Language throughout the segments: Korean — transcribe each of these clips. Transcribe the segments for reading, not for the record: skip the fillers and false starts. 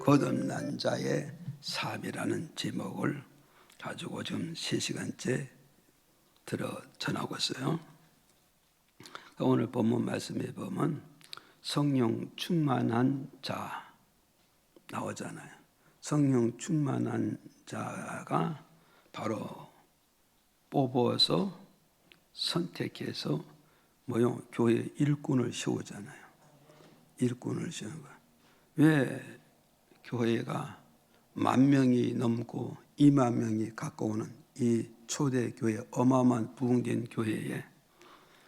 거듭난 자의 삶이라는 제목을 가지고 지금 3시간째 전하고 있어요. 오늘 본문 말씀에 보면 성령 충만한 자 나오잖아요. 성령 충만한 자가 바로 뽑아서 선택해서 교회 일꾼을 세우잖아요. 일꾼을 세우는 거예요. 왜 교회가 10,000명이 넘고 20,000명이 가까우는 이 초대교회, 어마어마한 부흥된 교회에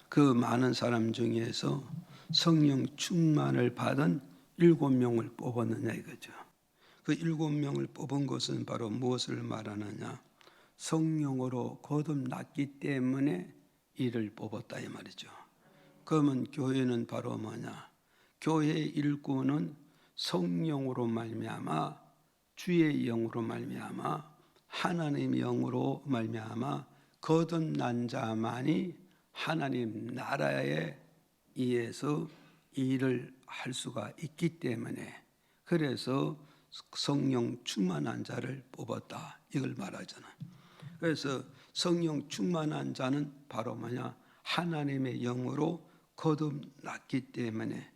그 많은 사람 중에서 성령 충만을 받은 7명을 뽑았느냐 이거죠. 그 7명을 뽑은 것은 바로 무엇을 말하느냐? 성령으로 거듭났기 때문에 이를 뽑았다 이 말이죠. 그러면 교회는 바로 뭐냐? 교회의 일꾼은 성령으로 말미암아 주의 영으로 말미암아 하나님의 영으로 말미암아 거듭난 자만이 하나님 나라에 의해서 일을 할 수가 있기 때문에 그래서 성령 충만한 자를 뽑았다 이걸 말하잖아요. 그래서 성령 충만한 자는 바로 뭐냐? 하나님의 영으로 거듭났기 때문에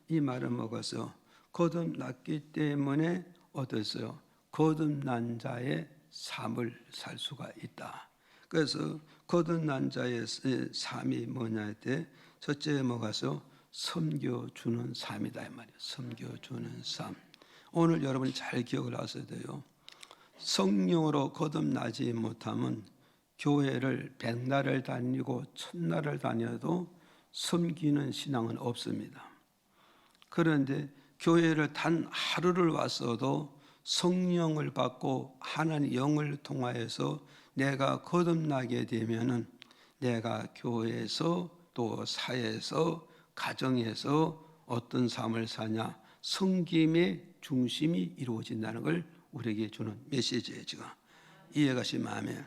이 말은 뭐겠어요? 거듭났기 때문에 어땠어요? 거듭난 자의 삶을 살 수가 있다. 그래서 거듭난 자의 삶이 뭐냐 할 때 첫째 뭐가서 섬겨주는 삶이다 이 말이에요. 섬겨주는 삶. 오늘 여러분이 잘 기억을 하셔야 돼요. 성령으로 거듭나지 못하면 교회를 100날을 다니고 1000날을 다녀도 섬기는 신앙은 없습니다. 그런데 교회를 단 하루를 왔어도 성령을 받고 하나님 영을 통하여서 내가 거듭나게 되면은 내가 교회에서 또 사회에서 가정에서 어떤 삶을 사냐? 섬김의 중심이 이루어진다는 걸 우리에게 주는 메시지예요. 지금 이해가 심하면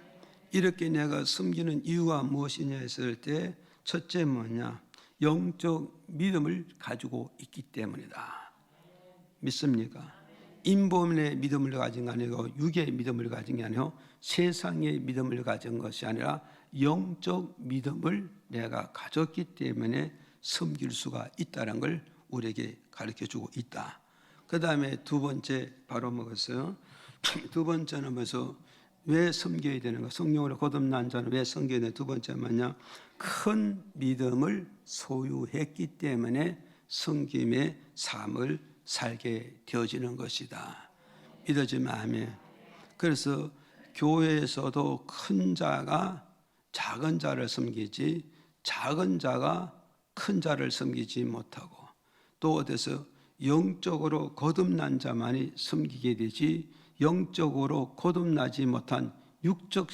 이렇게 내가 섬기는 이유가 무엇이냐 했을 때 첫째 뭐냐? 영적 믿음을 가지고 있기 때문이다. 믿습니까? 인본의 믿음을 가진 게 아니고 육의 믿음을 가진 게 아니고 세상의 믿음을 가진 것이 아니라 영적 믿음을 내가 가졌기 때문에 섬길 수가 있다는 걸 우리에게 가르쳐주고 있다. 그 다음에 두 번째 바로 뭐겠어요? 두 번째는 뭐서 왜 섬겨야 되는가? 성령으로 거듭난 자는 왜 섬겨야 되는가? 두 번째 뭐냐? 큰 믿음을 소유했기 때문에 섬김의 삶을 살게 되어지는 것이다. 믿어지면 아멘. 그래서 교회에서도 큰 자가 작은 자를 섬기지 작은 자가 큰 자를 섬기지 못하고 또 어디서 영적으로 거듭난 자만이 섬기게 되지 영적으로 거듭나지 못한 육적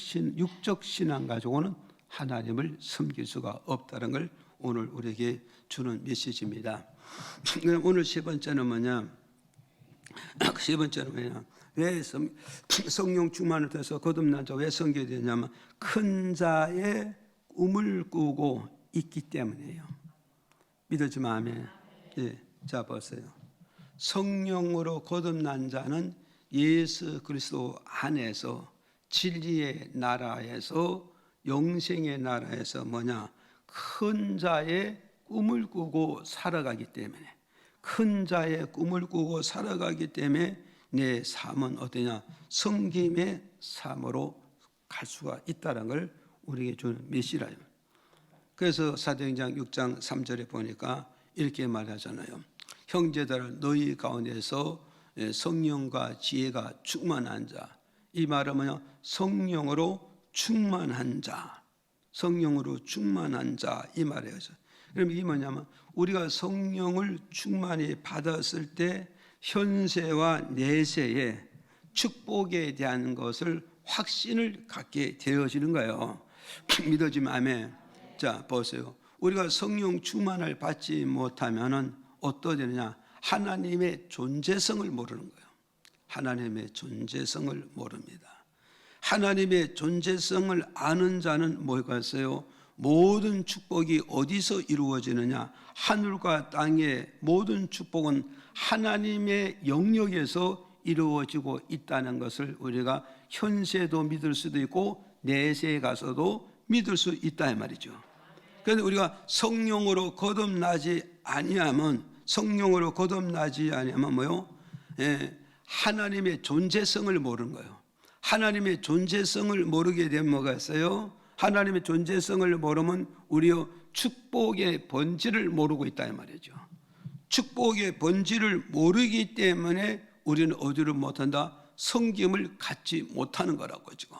신앙 가지고는 하나님을 섬길 수가 없다는 걸 오늘 우리에게 주는 메시지입니다. 오늘 세 번째는 뭐냐? 왜 성령 충만을 통해서 거듭난 자 왜 섬겨야 되냐면 큰 자의 꿈을 꾸고 있기 때문이에요. 믿어지면 아멘. 예, 자 보세요. 성령으로 거듭난 자는 예수 그리스도 안에서 진리의 나라에서 영생의 나라에서 뭐냐? 큰 자의 꿈을 꾸고 살아가기 때문에 큰 자의 꿈을 꾸고 살아가기 때문에 내 삶은 어떠냐? 섬김의 삶으로 갈 수가 있다는 걸 우리에게 주는 메시라요. 그래서 사도행전 6장 3절에 보니까 이렇게 말하잖아요. 형제들아 너희 가운데서 성령과 지혜가 충만한 자. 이 말은 뭐냐? 성령으로 충만한 자. 성령으로 충만한 자 이 말이에요. 그럼 이게 뭐냐면 우리가 성령을 충만히 받았을 때 현세와 내세의 축복에 대한 것을 확신을 갖게 되어지는 거예요. 믿어지면 아멘. 자 보세요. 우리가 성령 충만을 받지 못하면은 어떠되느냐? 하나님의 존재성을 모르는 거예요. 하나님의 존재성을 모릅니다. 하나님의 존재성을 아는 자는 뭐겠어요? 모든 축복이 어디서 이루어지느냐? 하늘과 땅의 모든 축복은 하나님의 영역에서 이루어지고 있다는 것을 우리가 현세도 믿을 수도 있고 내세에 가서도 믿을 수 있다 이 말이죠. 그런데 우리가 성령으로 거듭나지 아니하면 뭐요? 하나님의 존재성을 모르는 거예요. 하나님의 존재성을 모르게 되면 뭐가 있어요? 하나님의 존재성을 모르면 우리의 축복의 본질을 모르고 있다 이 말이죠. 축복의 본질을 모르기 때문에 우리는 어디를 못한다? 성김을 갖지 못하는 거라고 지금.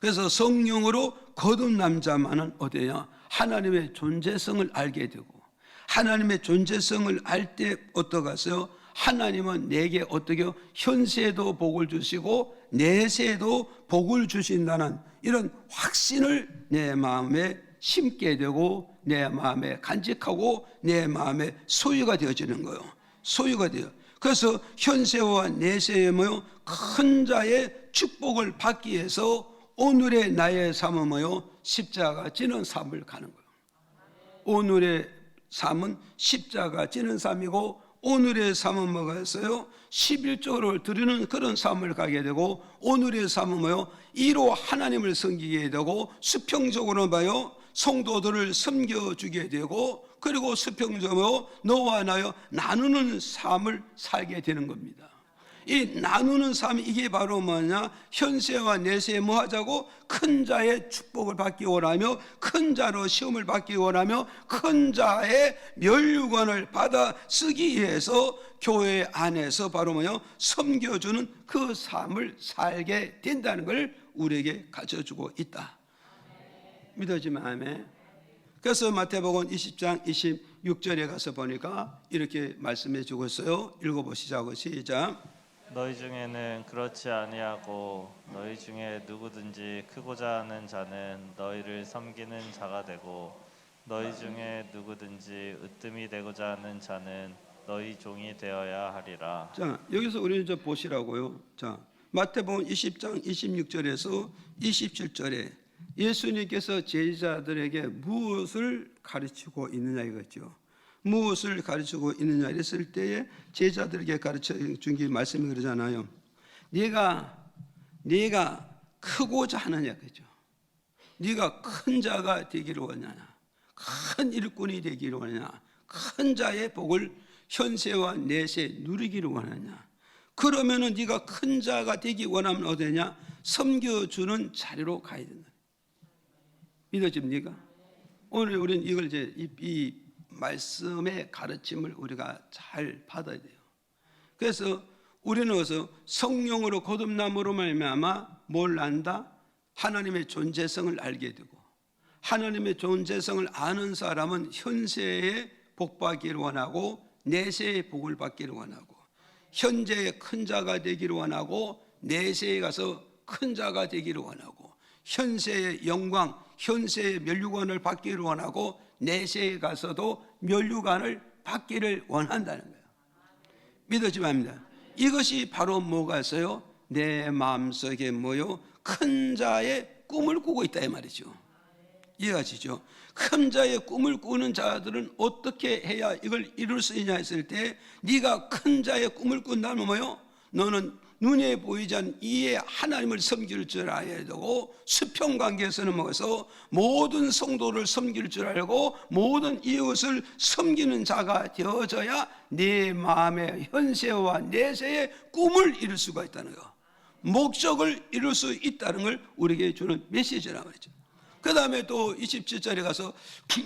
그래서 성령으로 거듭난 자만은 어디냐? 하나님의 존재성을 알게 되고, 하나님의 존재성을 알 때 어떠겠어요? 하나님은 내게 어떻게 현세에도 복을 주시고 내세에도 복을 주신다는 이런 확신을 내 마음에 심게 되고 내 마음에 간직하고 내 마음에 소유가 되어지는 거예요. 소유가 돼요. 그래서 현세와 내세의 뭐요? 큰 자의 축복을 받기 위해서 오늘의 나의 삶은 뭐요? 십자가 지는 삶을 가는 거예요. 오늘의 삶은 십자가 지는 삶이고 오늘의 삶은 뭐가 있어요? 11조를 드리는 그런 삶을 가게 되고 오늘의 삶은 뭐요? 이로 하나님을 섬기게 되고 수평적으로 봐요. 성도들을 섬겨주게 되고 그리고 수평적으로 너와 나여 나누는 삶을 살게 되는 겁니다. 이 나누는 삶 이게 바로 뭐냐? 현세와 내세에 뭐 하자고? 큰 자의 축복을 받기 원하며 큰 자로 시험을 받기 원하며 큰 자의 면류관을 받아 쓰기 위해서 교회 안에서 바로 뭐요? 섬겨주는 그 삶을 살게 된다는 걸 우리에게 가르쳐주고 있다. 믿어지면 아멘. 그래서 마태복음 20장 26절에 가서 보니까 이렇게 말씀해 주고 있어요. 읽어보시자고. 시작. 너희 중에는 그렇지 아니하고 너희 중에 누구든지 크고자 하는 자는 너희를 섬기는 자가 되고 너희 중에 누구든지 으뜸이 되고자 하는 자는 너희 종이 되어야 하리라. 자, 여기서 우리는 좀 보시라고요. 자, 마태복음 20장 26절에서 27절에 예수님께서 제자들에게 무엇을 가르치고 있느냐 이거죠. 무엇을 가르치고 있느냐 이랬을 때에 제자들에게 가르쳐 준 게 말씀이 그러잖아요. 네가 크고자 하느냐 그죠? 네가 큰 자가 되기를 원하냐? 큰 일꾼이 되기를 원하냐? 큰 자의 복을 현세와 내세 누리기를 원하냐? 그러면은 네가 큰 자가 되기 원하면 어디냐? 섬겨주는 자리로 가야 된다. 믿어집니까? 오늘 우리는 이걸 이제 이 말씀의 가르침을 우리가 잘 받아야 돼요. 그래서 우리는 어서 성령으로 거듭남으로 말미암아 뭘 안다? 하나님의 존재성을 알게 되고 하나님의 존재성을 아는 사람은 현세에 복 받기를 원하고 내세에 복을 받기를 원하고 현재의 큰 자가 되기를 원하고 내세에 가서 큰 자가 되기를 원하고 현세의 영광, 현세의 면류관을 받기를 원하고 내세에 가서도 면류관을 받기를 원한다는 거예요. 믿어지면 합니다. 이것이 바로 뭐가 있어요? 내 마음속에 뭐요? 큰 자의 꿈을 꾸고 있다 이 말이죠. 이해가시죠? 큰 자의 꿈을 꾸는 자들은 어떻게 해야 이걸 이룰 수 있냐 했을 때 네가 큰 자의 꿈을 꾼다면 뭐요? 너는 눈에 보이지 않는 이에 하나님을 섬길 줄 알아야 되고 수평관계에서는 뭐서 모든 성도를 섬길 줄 알고 모든 이웃을 섬기는 자가 되어져야 네 마음의 현세와 내세의 꿈을 이룰 수가 있다는 거, 목적을 이룰 수 있다는 걸 우리에게 주는 메시지란 말이죠. 그 다음에 또 27절에 가서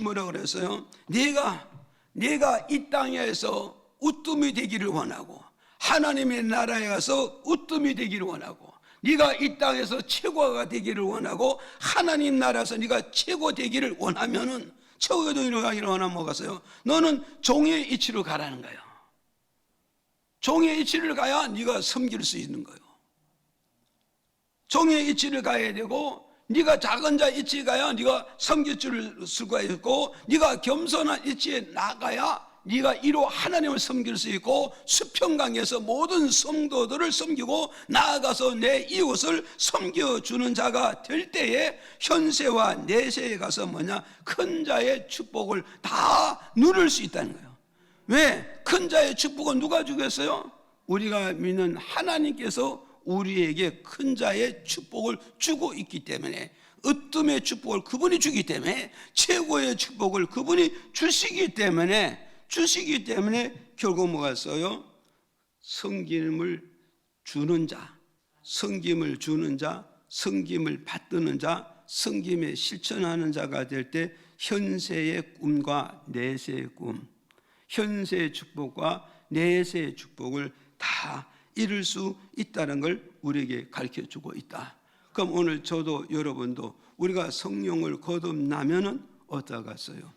뭐라고 그랬어요? 네가 이 땅에서 우뜸이 되기를 원하고 하나님의 나라에 가서 우뜸이 되기를 원하고 네가 이 땅에서 최고가 되기를 원하고 하나님 나라에서 네가 최고 되기를 원하면은 최고 되기를 원하면 뭐가서요? 너는 종의 이치로 가라는 거예요. 종의 이치를 가야 네가 섬길 수 있는 거예요. 종의 이치를 가야 되고 네가 작은 자 이치에 가야 네가 섬길 수가 있고 네가 겸손한 이치에 나가야 네가 이로 하나님을 섬길 수 있고 수평강에서 모든 성도들을 섬기고 나아가서 내 이웃을 섬겨주는 자가 될 때에 현세와 내세에 가서 큰 자의 축복을 다 누릴 수 있다는 거예요. 왜? 큰 자의 축복은 누가 주겠어요? 우리가 믿는 하나님께서 우리에게 큰 자의 축복을 주고 있기 때문에, 으뜸의 축복을 그분이 주기 때문에, 최고의 축복을 그분이 주시기 때문에 결국 뭐가 있어요? 섬김을 주는 자, 섬김을 주는 자, 섬김을 받드는 자, 섬김에 실천하는 자가 될 때 현세의 꿈과 내세의 꿈, 현세의 축복과 내세의 축복을 다 이룰 수 있다는 걸 우리에게 가르쳐주고 있다. 그럼 오늘 저도 여러분도 우리가 성령을 거듭나면은 어떠겠어요?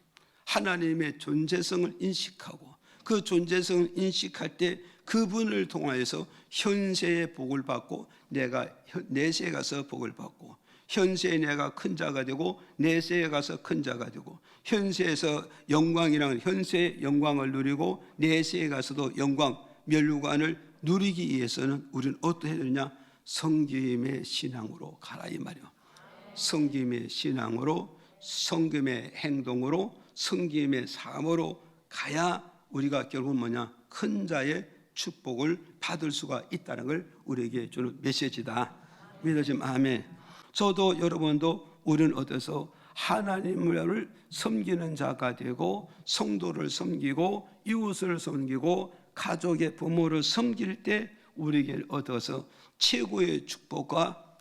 하나님의 존재성을 인식하고 그 존재성을 인식할 때 그분을 통하여서 현세의 복을 받고 내가 내세에 가서 복을 받고, 현세에 내가 큰 자가 되고 내세에 가서 큰 자가 되고, 현세에서 영광이라는 현세의 영광을 누리고 내세에 가서도 영광 멸류관을 누리기 위해서는 우리는 어떻게 해야 되느냐? 섬김의 신앙으로 가라 이 말이요. 섬김의 신앙으로, 섬김의 행동으로, 섬김의 삶으로 가야 우리가 결국 큰 자의 축복을 받을 수가 있다는 걸 우리에게 주는 메시지다. 믿어지면 아멘. 저도 여러분도 우리는 어때서 하나님을 섬기는 자가 되고 성도를 섬기고 이웃을 섬기고 가족의 부모를 섬길 때 우리에게 얻어서 최고의 축복과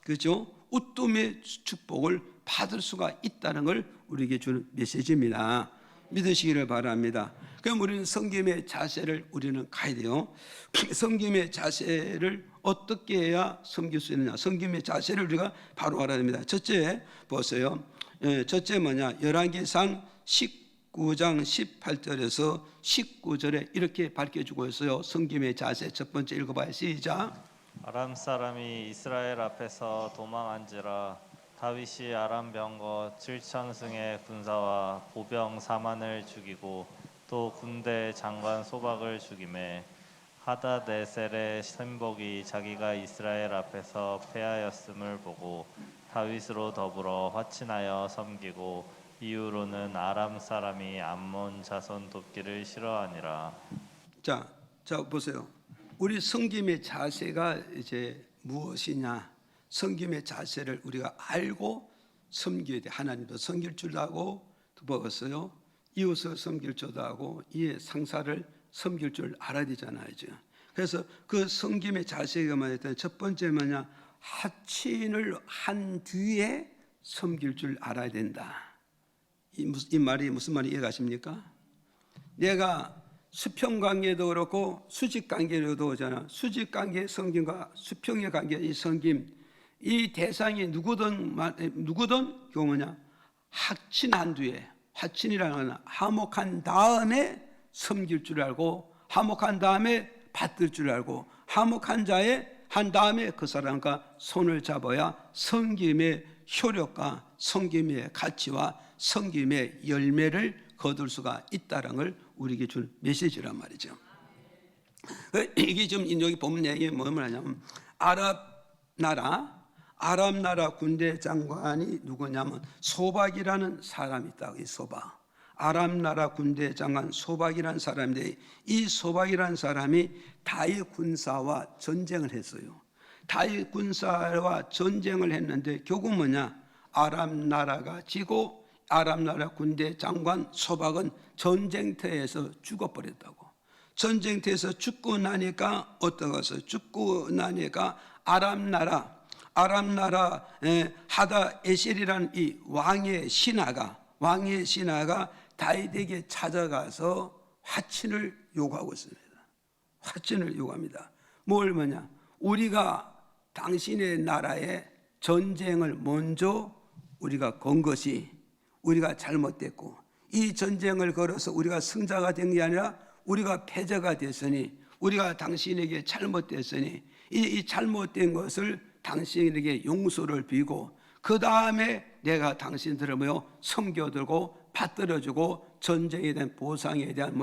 으뜸의 축복을 받을 수가 있다는 걸 우리에게 주는 메시지입니다. 믿으시기를 바랍니다. 그럼 우리는 섬김의 자세를 우리는 가야 돼요. 섬김의 자세를 어떻게 해야 섬길 수 있느냐? 섬김의 자세를 우리가 바로 알아야 됩니다. 첫째 보세요. 첫째 열왕기상 19장 18절에서 19절에 이렇게 밝혀주고 있어요. 섬김의 자세 첫 번째 읽어봐요. 시작. 아람 사람이 이스라엘 앞에서 도망한지라 다윗이 아람 병거 7,000승의 군사와 보병 4만을 죽이고 또 군대 장관 소박을 죽이매 하다데셀의 신복이 자기가 이스라엘 앞에서 패하였음을 보고 다윗으로 더불어 화친하여 섬기고 이후로는 아람 사람이 암몬 자손 돕기를 싫어하니라. 자 보세요. 우리 섬김의 자세가 이제 무엇이냐? 섬김의 자세를 우리가 알고 섬겨야 돼. 하나님도 섬길 줄 알고 먹었어요. 이웃을 섬길 줄도 알고 이에 상사를 섬길 줄 알아야 되잖아요. 그래서 그 섬김의 자세가 뭐냐면 첫 번째 하친을 한 뒤에 섬길 줄 알아야 된다. 이 말이 무슨 말인지 이해가십니까? 내가 수평관계도 그렇고 수직관계로도 오잖아. 수직관계의 섬김과 수평의 관계의 이 섬김, 이 대상이 누구든 그거 하친한 뒤에, 하친이라는 건 화목한 다음에 섬길 줄 알고, 화목한 다음에 받들 줄 알고, 화목한 자에 한 다음에 그 사람과 손을 잡아야 섬김의 효력과 섬김의 가치와 섬김의 열매를 거둘 수가 있다는 걸 우리에게 준 메시지란 말이죠. 이게 좀 여기 보면 얘기 뭐냐면 아랍 나라 군대 장관이 누구냐면 소박이라는 사람이 있다. 이 소박. 아랍 나라 군대 장관 소박이라는 사람인데 이 소박이라는 사람이 다윗 군사와 전쟁을 했어요. 다윗 군사와 전쟁을 했는데 결국 아랍 나라가 지고 아랍 나라 군대 장관 소박은 전쟁터에서 죽어버렸다고. 전쟁터에서 죽고 나니까 죽고 나니까 아랍 나라 하다 에셀이라는 이 왕의 신하가 다윗에게 찾아가서 화친을 요구하고 있습니다. 화친을 요구합니다. 우리가 당신의 나라에 전쟁을 먼저 우리가 건 것이 우리가 잘못됐고 이 전쟁을 걸어서 우리가 승자가 된 게 아니라 우리가 패자가 됐으니 우리가 당신에게 잘못됐으니 이 잘못된 것을 당신에게 용서를 비고 그 다음에 내가 당신들을 섬겨들고 받들어주고 전쟁에 대한 보상에 대한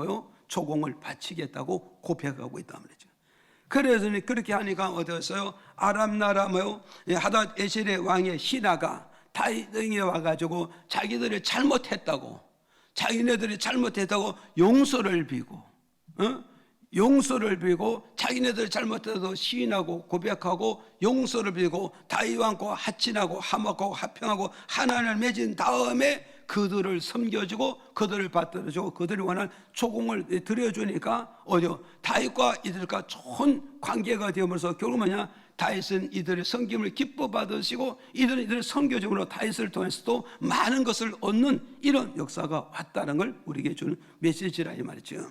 조공을 바치겠다고 고백하고 있단 말이죠. 그래서 그렇게 하니까 어디였어요? 아람 나라 하닷 에셀의 왕의 신하가 다윗에게 와가지고 자기들이 잘못했다고, 자기네들이 잘못했다고 용서를 비고, 용서를 비고 자기네들 잘못해도 시인하고 고백하고 용서를 비고 다윗 왕과 하친하고 화목하고 화평하고 하나님을 맺은 다음에 그들을 섬겨주고 그들을 받들어주고 그들이 원하는 조공을 드려주니까 어디요? 다윗과 이들과 좋은 관계가 되면서 결국 뭐냐? 다윗은 이들의 섬김을 기뻐 받으시고 이들은 이들의 섬겨줌으로 다윗을 통해서도 많은 것을 얻는 이런 역사가 왔다는 걸 우리에게 주는 메시지라 이 말이죠.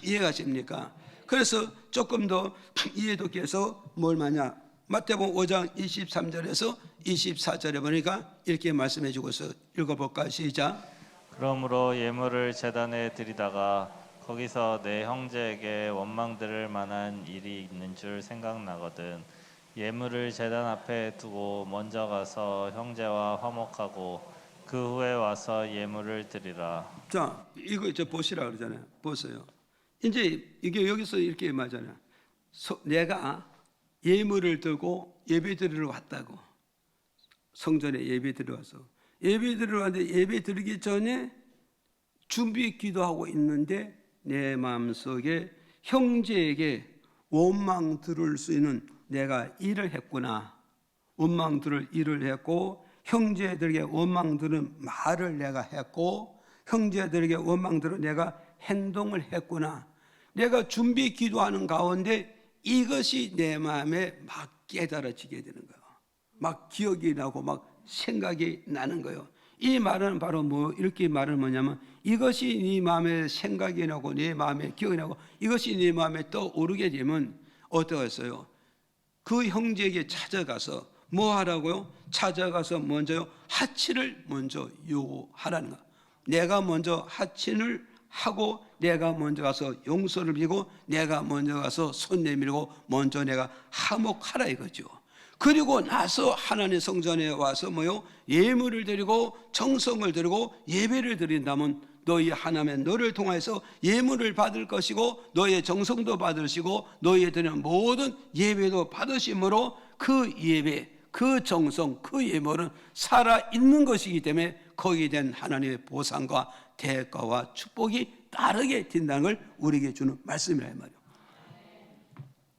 이해가십니까? 그래서 조금 더 이해도록 해서 뭘 마냐? 마태복음 5장 23절에서 24절에 보니까 이렇게 말씀해 주고서 읽어볼까? 시작. 그러므로 예물을 제단에 드리다가 거기서 내 형제에게 원망 들을 만한 일이 있는 줄 생각나거든 예물을 제단 앞에 두고 먼저 가서 형제와 화목하고 그 후에 와서 예물을 드리라. 자, 이거 이제 보시라 그러잖아요. 보세요. 이제 이게 여기서 이렇게 말하잖아요. 내가 예물을 들고 예배 드리러 왔다고. 성전에 예배 드리러 와서 예배 드리러 왔는데 예배 드리기 전에 준비 기도하고 있는데 내 마음속에 형제에게 원망 들을 수 있는 내가 일을 했구나. 원망 들을 일을 했고 형제들에게 원망 들은 말을 내가 했고 형제들에게 원망 들은 내가 행동을 했구나. 내가 준비 기도하는 가운데 이것이 내 마음에 막 깨달아지게 되는 거예요. 막 기억이 나고 막 생각이 나는 거예요. 이 말은 바로 이렇게 말은 뭐냐면 이것이 네 마음에 생각이 나고 네 마음에 기억이 나고 이것이 네 마음에 떠오르게 되면 어떠겠어요? 그 형제에게 찾아가서 뭐 하라고요? 찾아가서 먼저요 하친을 먼저 요구하라는 거야. 내가 먼저 하친을 하고 내가 먼저 가서 용서를 비고 내가 먼저 가서 손 내밀고 먼저 내가 화목하라 이거죠. 그리고 나서 하나님 성전에 와서 예물을 드리고 정성을 드리고 예배를 드린다면 너희 하나님의 너를 통해서 예물을 받을 것이고 너의 정성도 받으시고 너희의 드리는 모든 예배도 받으심으로 그 예배, 그 정성, 그 예물은 살아있는 것이기 때문에 거기에 대한 하나님의 보상과 대가와 축복이 따르게 된다는 걸 우리에게 주는 말씀이라 말이에요.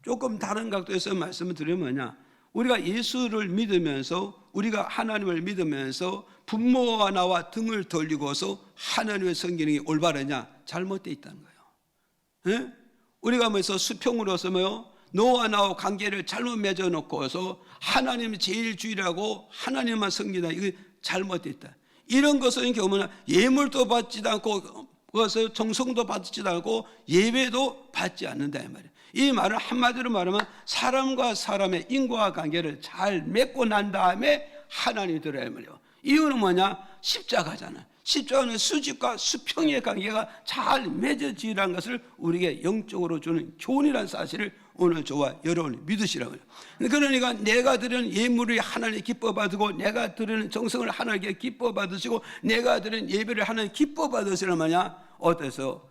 조금 다른 각도에서 말씀을 드리면 뭐냐? 우리가 예수를 믿으면서 우리가 하나님을 믿으면서 부모와 나와 등을 돌리고서 하나님의 섬기는 게 올바르냐? 잘못되어 있다는 거예요. 예? 우리가 수평으로서 너와 나와 관계를 잘못 맺어놓고서 하나님이 제일 주일하고 하나님만 섬기다 이게 잘못되어 있다. 이런 것은 경우는 예물도 받지도 않고 그것을 정성도 받지도 않고 예배도 받지 않는다 이 말이에요. 이 말은 한마디로 말하면 사람과 사람의 인과관계를 잘 맺고 난 다음에 하나님이 들어야 말이에요. 이유는 뭐냐? 십자가잖아. 십자가는 수직과 수평의 관계가 잘 맺어지라는 것을 우리에게 영적으로 주는 교훈이라는 사실을 오늘 저와 여러분이 믿으시라고요. 그러니까 내가 드리는 예물을 하나님 기뻐 받고 내가 드리는 정성을 하나님께 기뻐 받으시고 내가 드리는 예배를 하나님 기뻐 받으시란 말이야. 어때서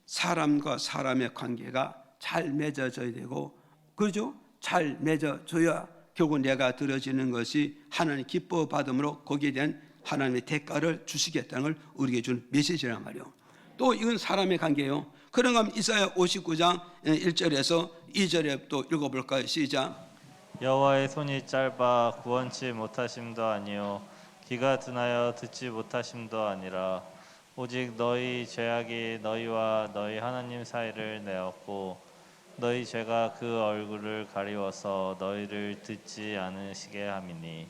사람과 사람의 관계가 잘 맺어져야 되고 그렇죠? 잘 맺어져야 결국 내가 드려지는 것이 하나님 기뻐 받음으로 거기에 대한 하나님의 대가를 주시겠다는 걸 우리에게 준 메시지란 말이에요. 또 이건 사람의 관계예요. 그런가 하면 이사야 59장 1절에서 2절에 또 읽어볼까요? 시작. 여호와의 손이 짧아 구원치 못하심도 아니요 귀가 둔하여 듣지 못하심도 아니라 오직 너희 죄악이 너희와 너희 하나님 사이를 내었고 너희 죄가 그 얼굴을 가리워서 너희를 듣지 않으시게 함이니.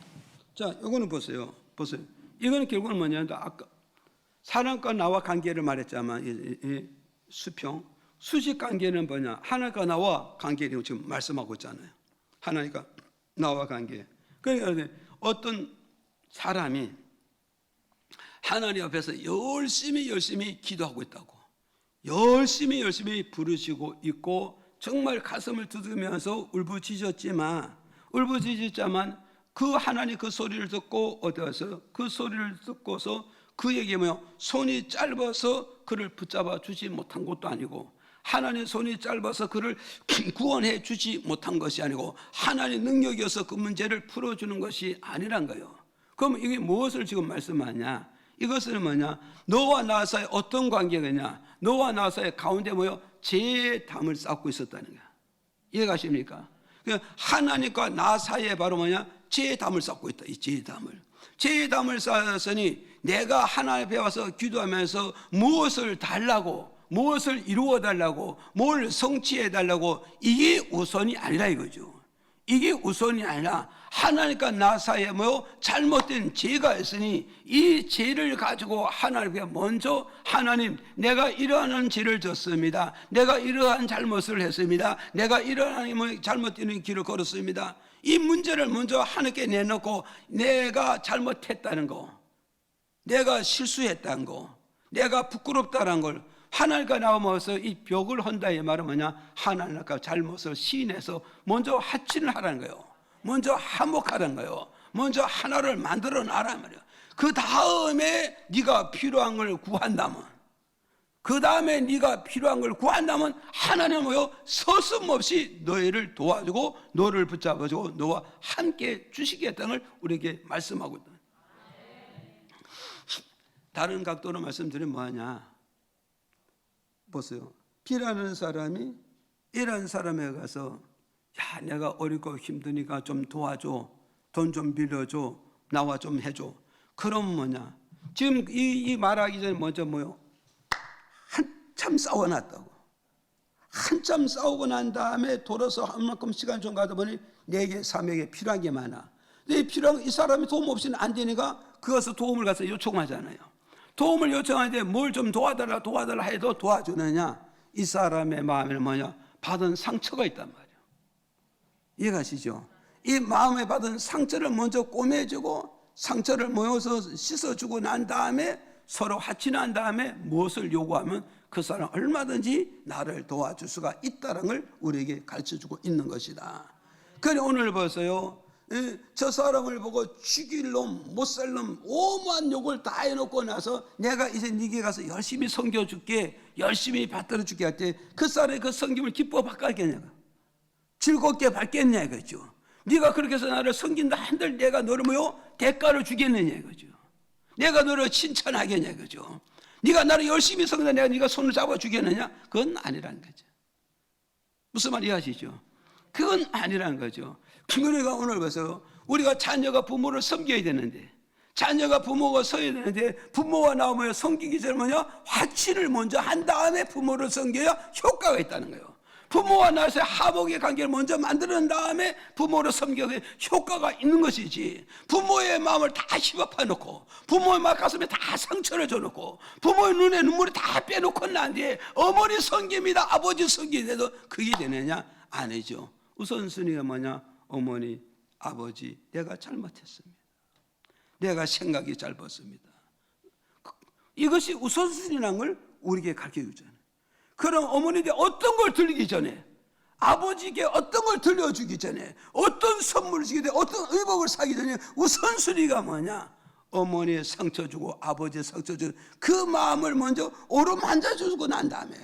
자, 이거는 보세요. 이거는 결국은 뭐냐면 아까 사람과 나와 관계를 말했지만 수평, 수직 관계는 뭐냐? 하나님과 나와 관계를 지금 말씀하고 있잖아요. 하나님과 나와 관계. 그러니까 어떤 사람이 하나님 앞에서 열심히 기도하고 있다고. 열심히 부르시고 있고 정말 가슴을 두드리면서 울부짖었지만 그 하나님 그 소리를 듣고 어디서 그 소리를 듣고서 그에게 손이 짧아서 그를 붙잡아 주지 못한 것도 아니고, 하나님의 손이 짧아서 그를 구원해 주지 못한 것이 아니고, 하나님의 능력이어서 그 문제를 풀어주는 것이 아니란 거예요. 그럼 이게 무엇을 지금 말씀하냐? 이것은 뭐냐? 너와 나 사이에 어떤 관계가냐? 너와 나 사이에 가운데 죄의 담을 쌓고 있었다는 거야. 이해가십니까? 하나님과 나 사이에 바로 죄의 담을 쌓고 있다. 이 죄의 담을. 죄의 담을 쌓았으니 내가 하나님 앞에 와서 기도하면서 무엇을 달라고, 무엇을 이루어 달라고, 뭘 성취해 달라고, 이게 우선이 아니라 이거죠. 이게 우선이 아니라 하나님과 나 사이에 잘못된 죄가 있으니 이 죄를 가지고 하나님께 먼저, 하나님, 내가 이러한 죄를 졌습니다. 내가 이러한 잘못을 했습니다. 내가 이러한 잘못된 길을 걸었습니다. 이 문제를 먼저 하나님께 내놓고 내가 잘못했다는 거, 내가 실수했다는 거, 내가 부끄럽다는 걸 하나님과 나오면서 이 벽을 헌다. 이 말은 뭐냐? 하나님과 잘못을 시인해서 먼저 합친을 하라는 거예요. 먼저 화목하라는 거예요. 먼저 하나를 만들어 놔란 말이에요. 그 다음에 네가 필요한 걸 구한다면, 그 다음에 네가 필요한 걸 구한다면 하나님은 서슴없이 너희를 도와주고 너를 붙잡아주고 너와 함께 주시겠다는 걸 우리에게 말씀하고 있다. 다른 각도로 말씀드리면 뭐하냐? 보세요. B라는 사람이 A라는 사람에 가서, 야, 내가 어렵고 힘드니까 좀 도와줘, 돈 좀 빌려줘, 나와 좀 해줘. 그럼 뭐냐? 지금 이 말하기 전에 먼저 한참 싸워놨다고. 한참 싸우고 난 다음에 돌아서 한 만큼 시간 좀 가다 보니 내게 사명에 필요한 게 많아. 근데 이 사람이 도움 없이는 안 되니까 그것을 도움을 가서 요청하잖아요. 도움을 요청하는데 뭘 좀 도와달라 해도 도와주느냐? 이 사람의 마음에는 뭐냐? 받은 상처가 있단 말이에요. 이해가시죠? 이 마음에 받은 상처를 먼저 꼬매주고 상처를 모여서 씻어주고 난 다음에 서로 합친한 다음에 무엇을 요구하면 그 사람 얼마든지 나를 도와줄 수가 있다는 걸 우리에게 가르쳐주고 있는 것이다. 그래 오늘 보세요. 저 사람을 보고 죽일 놈, 못 살 놈, 오만 욕을 다 해놓고 나서 내가 이제 네게 가서 열심히 섬겨줄게, 열심히 받들어줄게 할 때 그 사람의 그 섬김을 기뻐 받겠냐고, 즐겁게 받겠냐 이거죠. 네가 그렇게 해서 나를 섬긴다 한들 내가 너를 대가를 주겠느냐 이거죠. 내가 너를 칭찬하겠냐 이거죠. 네가 나를 열심히 섬긴다 내가 네가 손을 잡아주겠느냐? 그건 아니라는 거죠. 무슨 말 이해하시죠? 그건 아니라는 거죠. 그러니까 오늘 봐서 우리가 자녀가 부모를 섬겨야 되는데, 자녀가 부모가 서야 되는데, 부모가 나오면 섬기기 전에 화친을 먼저 한 다음에 부모를 섬겨야 효과가 있다는 거예요. 부모와 나서의 화목의 관계를 먼저 만드는 다음에 부모를 섬겨서 효과가 있는 것이지, 부모의 마음을 다 휘박아 놓고 부모의 가슴에 다 상처를 줘놓고 부모의 눈에 눈물을 다 빼놓고 난 뒤에 어머니 섬깁니다, 아버지 섬기는데도 그게 되느냐? 아니죠. 우선순위가 뭐냐? 어머니, 아버지, 내가 잘못했습니다. 내가 생각이 짧았습니다. 이것이 우선순위라는 걸 우리에게 가르쳐주잖아요. 그럼 어머니께 어떤 걸 들리기 전에, 아버지께 어떤 걸 들려주기 전에, 어떤 선물을 주기 전에, 어떤 의복을 사기 전에 우선순위가 뭐냐? 어머니의 상처 주고 아버지의 상처 주는 그 마음을 먼저 어루만져주고 난 다음에,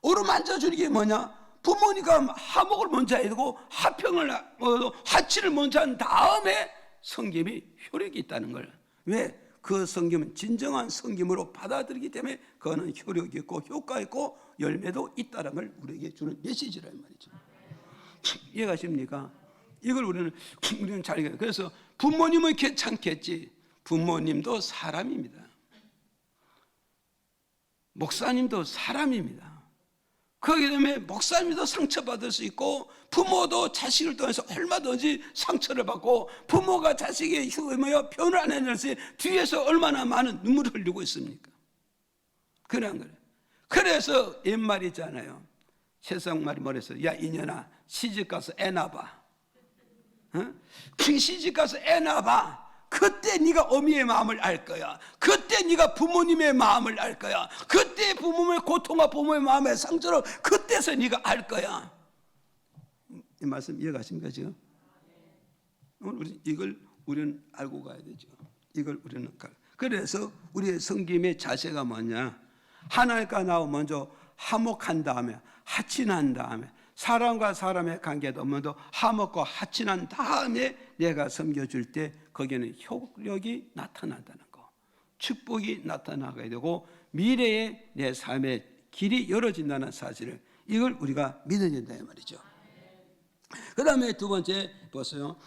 어루만져주는 게 뭐냐? 부모니까 화목을 먼저 해야 되고 화친을 먼저 한 다음에 섬김이 효력이 있다는 걸. 왜? 그 섬김은 진정한 섬김으로 받아들이기 때문에 그거는 효력이 있고 효과 있고 열매도 있다는 걸 우리에게 주는 메시지란 말이죠. 이해가십니까? 이걸 우리는 잘 이해해요. 그래서 부모님은 괜찮겠지. 부모님도 사람입니다. 목사님도 사람입니다. 그렇기 때문에 목사님도 상처받을 수 있고 부모도 자식을 통해서 얼마든지 상처를 받고 부모가 자식의 변을 안 해낼 때 뒤에서 얼마나 많은 눈물을 흘리고 있습니까? 그런 거예요. 그래서 옛말 있잖아요. 세상 말이 뭐랬어요? 야 이년아 시집가서 애 낳아봐. 시집가서 애 낳아봐. 그때 네가 어미의 마음을 알 거야. 그때 네가 부모님의 마음을 알 거야. 그때 부모의 고통과 부모의 마음의 상처를 그때서 네가 알 거야. 이 말씀 이해가십니까 지금? 이걸 우리는 알고 가야 되죠. 이걸 우리는 그래서 우리의 섬김의 자세가 뭐냐? 하나님과 나와 먼저 화목한 다음에 하친한 다음에 사람과 사람의 관계도 먼저 화목과 하친한 다음에 내가 섬겨줄 때 거기에는 효력이 나타난다는 거, 축복이 나타나게 되고 미래의 내 삶의 길이 열어진다는 사실을 이걸 우리가 믿어야 된다 이 말이죠. 그 다음에 두 번째 보세요.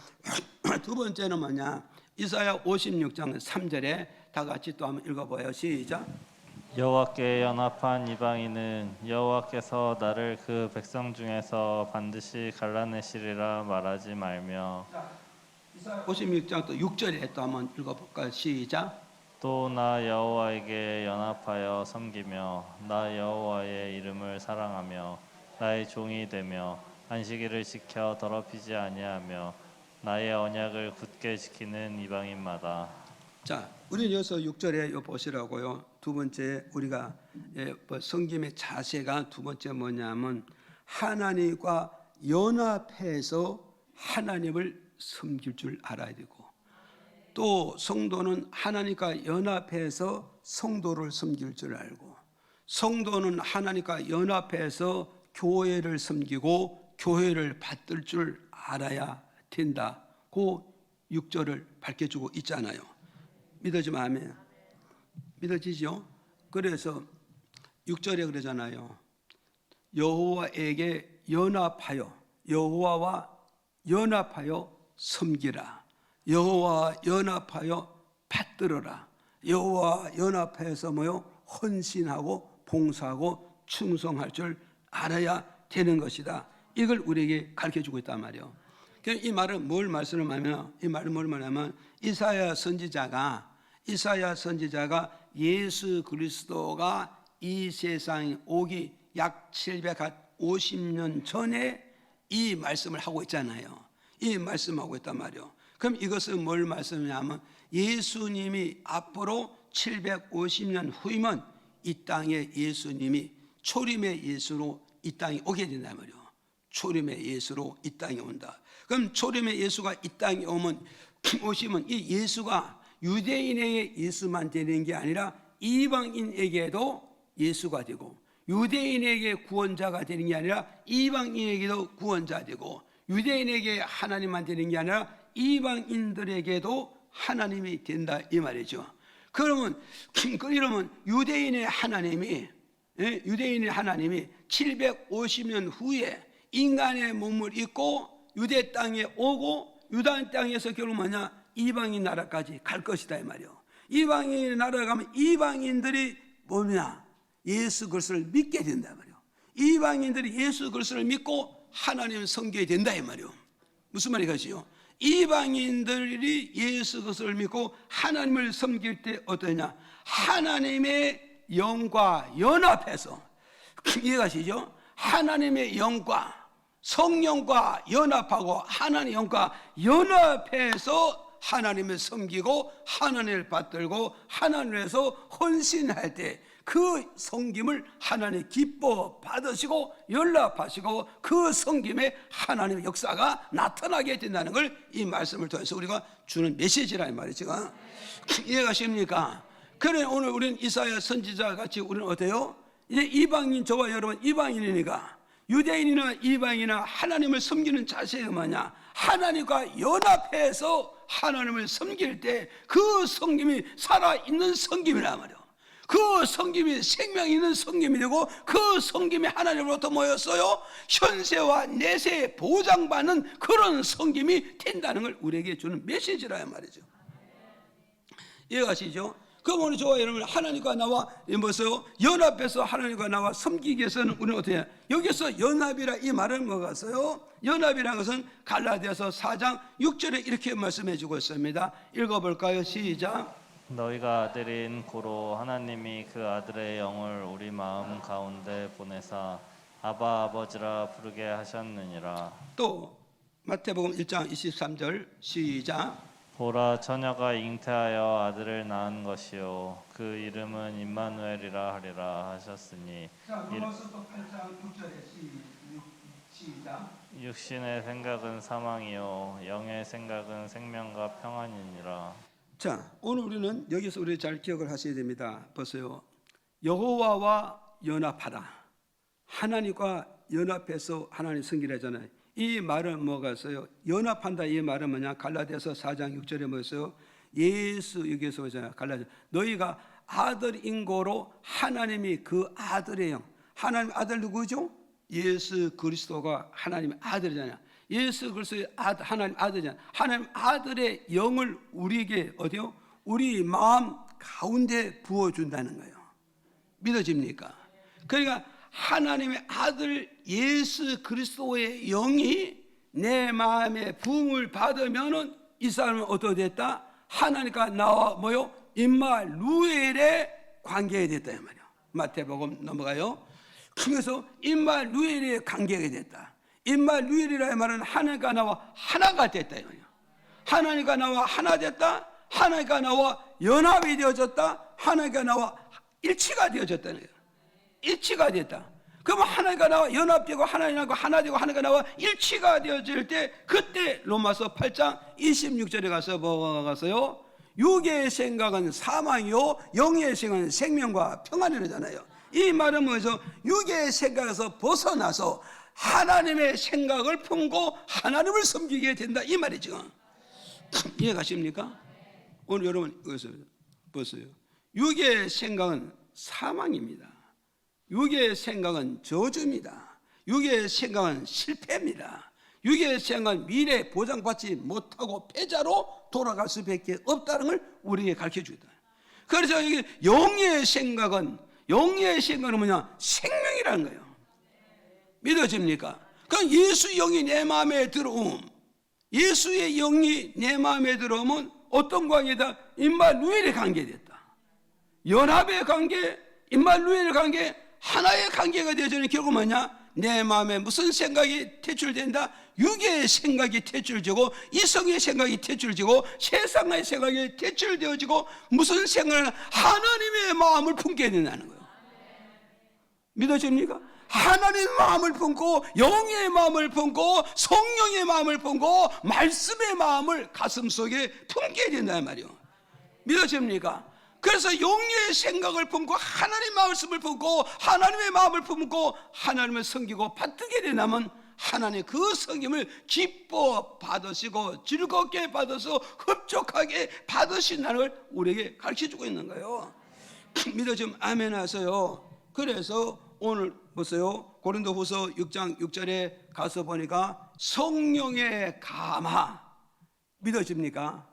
두 번째는 뭐냐? 이사야 56장 3절에 다 같이 또 한번 읽어봐요. 시작. 여호와께 연합한 이방인은 여호와께서 나를 그 백성 중에서 반드시 갈라내시리라 말하지 말며, 이사야 56장 또 6절에 또 한번 읽어볼까요? 시작. 또 나 여호와에게 연합하여 섬기며 나 여호와의 이름을 사랑하며 나의 종이 되며 안식일을 지켜 더럽히지 아니하며 나의 언약을 굳게 지키는 이방인마다. 자, 우리는 여기서 6절에 요 보시라고요. 두 번째 우리가 섬김의 자세가 두 번째 뭐냐면 하나님과 연합해서 하나님을 섬길 줄 알아야 되고, 또 성도는 하나님과 연합해서 성도를 섬길 줄 알고, 성도는 하나님과 연합해서 교회를 섬기고 교회를 받들 줄 알아야 된다고 6절을 밝혀주고 있잖아요. 믿어지면 아멘. 믿어지죠? 그래서 6절에 그러잖아요. 여호와에게 연합하여, 여호와와 연합하여 섬기라. 여호와 연합하여 받들어라. 여호와 연합해서 뭐요? 헌신하고 봉사하고 충성할 줄 알아야 되는 것이다. 이걸 우리에게 가르쳐주고 있단 말이에요. 이 말은 뭘 말씀하냐면, 이 말은 뭘 말하냐면 이사야 선지자가 예수 그리스도가 이 세상에 오기 약 750년 전에 이 말씀을 하고 있잖아요. 이 말씀하고 있단 말이에요. 그럼 이것은 뭘 말씀하냐면 예수님이 앞으로 750년 후이면 이 땅에 예수님이 초림의 예수로 이 땅에 오게 된단 말이에요. 초림의 예수로 이 땅에 온다. 그럼 초림의 예수가 이 땅에 오시면 이 예수가 유대인에게 예수만 되는 게 아니라 이방인에게도 예수가 되고, 유대인에게 구원자가 되는 게 아니라 이방인에게도 구원자 되고, 유대인에게 하나님만 되는 게 아니라 이방인들에게도 하나님이 된다 이 말이죠. 그러면 유대인의 하나님이 750년 후에 인간의 몸을 입고 유대 땅에 오고, 유다 땅에서 결국 뭐냐? 이방인 나라까지 갈 것이다 이 말이요. 이방인 나라에 가면 이방인들이 뭐냐? 예수 그리스도를 믿게 된다 이 말이요. 이방인들이 예수 그리스도를 믿고 하나님을 섬기게 된다 이 말이요. 무슨 말이 가지요? 이방인들이 예수 그리스도를 믿고 하나님을 섬길 때 어떠냐? 하나님의 영과 연합해서, 이해가시죠? 하나님의 영과 성령과 연합하고 하나님의 영과 연합해서 하나님을 섬기고 하나님을 받들고 하나님에서 헌신할 때 그 섬김을 하나님 기뻐 받으시고 연락하시고 그 섬김에 하나님의 역사가 나타나게 된다는 걸 이 말씀을 통해서 우리가 주는 메시지라 이 말이죠. 이해가십니까? 그래 오늘 우리는 이사야 선지자 같이 우리는 어때요? 이제 이방인, 저와 여러분 이방인이니까 유대인이나 이방인이나 하나님을 섬기는 자세가 뭐냐? 하나님과 연합해서 하나님을 섬길 때 그 섬김이 살아있는 섬김이란 말이에요. 그 섬김이 생명 있는 섬김이 되고, 그 섬김이 하나님으로부터 모였어요. 현세와 내세 보장받는 그런 섬김이 된다는 걸 우리에게 주는 메시지라 말이죠. 이해가시죠? 그럼 오늘 저와 여러분 하나님과 나와 뭐서 연합해서 하나님과 나와 섬기기 위해서는 우리는 어떻게 해요? 여기서 연합이라 이 말은 뭐겠어요? 연합이라는 것은 갈라디아서 4장 6절에 이렇게 말씀해 주고 있습니다. 읽어볼까요? 시작. 너희가 아들인 고로 하나님이 그 아들의 영을 우리 마음 가운데 보내사 아바 아버지라 부르게 하셨느니라. 또 마태복음 1장 23절 시작. 보라 처녀가 잉태하여 아들을 낳은 것이요 그 이름은 임마누엘이라 하리라 하셨으니. 자, 로마서 또 8장 6절에 시작. 육신의 생각은 사망이요 영의 생각은 생명과 평안이니라. 자, 오늘 우리는 여기서 우리 잘 기억을 하셔야 됩니다. 보세요. 여호와와 연합하라. 하나님과 연합해서 하나님 승리하잖아요. 이 말은 뭐가서요? 연합한다 이 말은 뭐냐? 갈라디아서 4장 6절에 뭐였어요? 예수 여기서 뭐잖아요. 갈라디아 너희가 아들인 거로 하나님이 그 아들의 영. 하나님 아들 누구죠? 예수 그리스도가 하나님의 아들이잖아요. 예수 그리스도의 아들, 하나님 아들이잖아요. 하나님 아들의 영을 우리에게 어디요? 우리 마음 가운데 부어준다는 거예요. 믿어집니까? 그러니까 하나님의 아들 예수 그리스도의 영이 내 마음에 부음을 받으면은 이 사람은 어떻게 됐다? 하나님과 나와 뭐요? 임마누엘의 관계가 됐다 이 말이야. 마태복음 넘어가요. 그래서 임마누엘의 관계가 됐다. 임마누엘이라는 말은 하나님과 나와 하나가 됐다 이 말이야. 하나님과 나와 하나 됐다. 하나님과 나와 연합이 되어졌다. 하나님과 나와 일치가 되어졌다는 거예요. 일치가 됐다. 그러면 하나님과 나와 연합되고 하나님과 하나 되고 하나님과 나와 일치가 되어질 때 그때 로마서 8장 26절에 가서 뭐가 가서요? 육의 생각은 사망이요 영의 생각은 생명과 평안이라잖아요. 이 말은 뭐죠? 육의 생각에서 벗어나서 하나님의 생각을 품고 하나님을 섬기게 된다 이 말이죠. 이해가십니까? 오늘 여러분 여기서 보세요. 육의 생각은 사망입니다. 육의 생각은 저주입니다. 육의 생각은 실패입니다. 육의 생각은 미래 보장받지 못하고 패자로 돌아갈 수밖에 없다는 걸 우리에게 가르쳐주다. 그래서 여기 영의 생각은 뭐냐? 생명이라는 거예요. 믿어집니까? 그럼 예수 영이 내 마음에 들어옴. 예수의 영이 내 마음에 들어오면 어떤 관계다? 임마누엘의 관계됐다. 연합의 관계, 임마누엘의 관계, 하나의 관계가 되어지는 결국 뭐냐? 내 마음에 무슨 생각이 퇴출된다? 육의 생각이 퇴출되고 이성의 생각이 퇴출되고 세상의 생각이 퇴출되어지고 무슨 생각을 하나님의 마음을 품게 된다는 거예요. 믿어집니까? 하나님의 마음을 품고 영의 마음을 품고 성령의 마음을 품고 말씀의 마음을 가슴속에 품게 된다는 말이에요. 믿어집니까? 그래서 영의 생각을 품고 하나님의 말씀을 품고 하나님의 마음을 품고 하나님을 섬기고 받들게 되면 하나님 그 섬김을 기뻐 받으시고 즐겁게 받아서 흡족하게 받으신다는 걸 우리에게 가르쳐주고 있는 거예요. 믿어지면 아멘 하세요. 그래서 오늘 보세요. 고린도후서 6장 6절에 가서 보니까 성령의 감화 믿어집니까?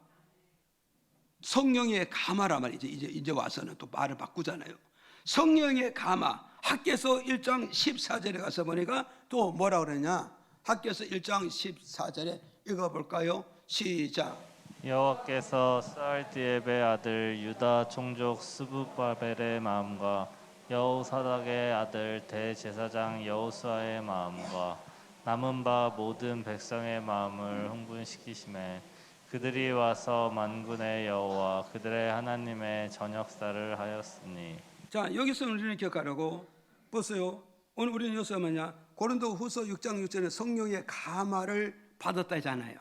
성령의 감화라 말이죠. 이제 와서는 또 말을 바꾸잖아요. 성령의 감화. 학개서 1장 14절에 가서 보니까 또 뭐라 그러냐? 학개서 1장 14절에 읽어볼까요? 시작. 여호와께서 스알디엘의 아들 유다 총족 스부바벨의 마음과 여호사닥의 아들 대제사장 여호수아의 마음과 남은 바 모든 백성의 마음을 흥분시키심에 그들이 와서 만군의 여호와 그들의 하나님의 전역사를 하였으니. 자, 여기서 우리는 기억하라고 보세요. 오늘 우리는 여기서 뭐냐? 고린도후서 6장 6절에 성령의 감화를 받았다 하잖아요.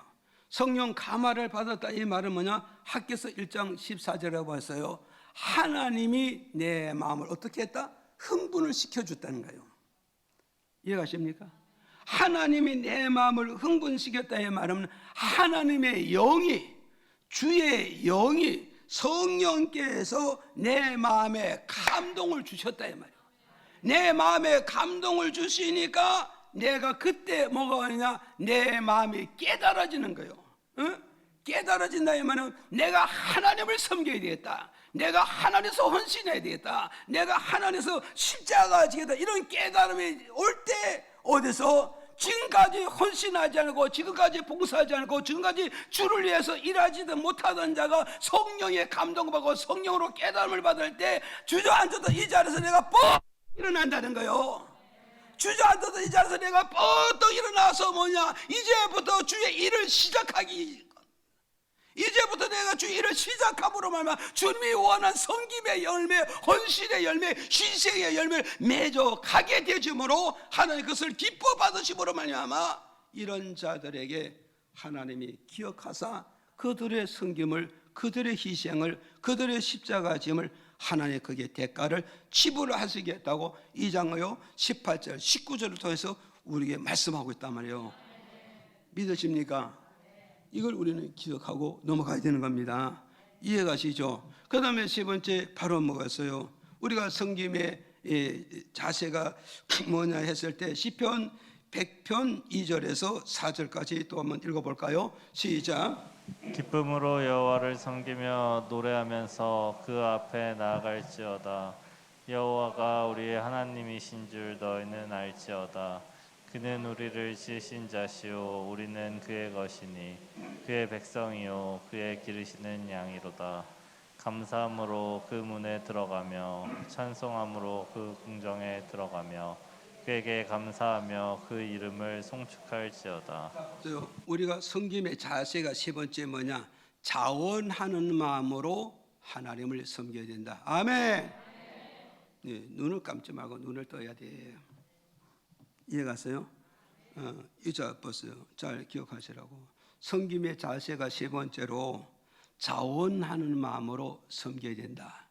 성령 감화를 받았다 이 말은 뭐냐? 학개서 1장 14절이라고 했어요. 하나님이 내 마음을 어떻게 했다? 흥분을 시켜줬다는 거예요. 이해가십니까? 하나님이 내 마음을 흥분시켰다의 말은 하나님의 영이, 주의 영이 성령께서 내 마음에 감동을 주셨다의 말이에요. 내 마음에 감동을 주시니까 내가 그때 뭐가 하느냐? 내 마음이 깨달아지는 거예요. 응? 깨달아진다의 말은 내가 하나님을 섬겨야 되겠다. 내가 하나님에서 헌신해야 되겠다. 내가 하나님에서 십자가 지겠다. 이런 깨달음이 올 때 어디서 지금까지 헌신하지 않고 지금까지 봉사하지 않고 지금까지 주를 위해서 일하지도 못하던 자가 성령의 감동받고 성령으로 깨달음을 받을 때 주저앉아도 이 자리에서 내가 뻑 일어난다는 거예요. 주저앉아도 이 자리에서 내가 뻗떡 일어나서 뭐냐? 이제부터 주의 일을 시작하기. 이제부터 내가 주의 일을 시작함으로 말미암아 주님이 원한 섬김의 열매, 헌신의 열매, 희생의 열매를 맺어 가게 되므로 하나님 그것을 기뻐 받으심으로 말미암아 이런 자들에게 하나님이 기억하사 그들의 섬김을 그들의 희생을, 그들의 십자가 짐을 하나님 거기에 대가를 지불을 하시겠다고 2장의 18절 19절을 통해서 우리에게 말씀하고 있단 말이에요. 믿으십니까? 이걸 우리는 기억하고 넘어가야 되는 겁니다. 이해가시죠? 그 다음에 세 번째 바로 뭐겠어요? 우리가 섬김의 자세가 뭐냐 했을 때 시편 100편 2절에서 4절까지 또 한번 읽어볼까요? 시작. 기쁨으로 여호와를 섬기며 노래하면서 그 앞에 나아갈지어다. 여호와가 우리의 하나님이신 줄 너희는 알지어다. 그는 우리를 지으신 자시요 우리는 그의 것이니 그의 백성이요 그의 기르시는 양이로다. 감사함으로 그 문에 들어가며 찬송함으로 그 궁정에 들어가며 그에게 감사하며 그 이름을 송축할지어다. 우리가 섬김의 자세가 세 번째 뭐냐? 자원하는 마음으로 하나님을 섬겨야 된다. 아멘. 네, 눈을 감지 말고 눈을 떠야 돼요. 이해갔어요? 이자 보세요. 잘 기억하시라고. 섬김의 자세가 세 번째로 자원하는 마음으로 섬겨야 된다.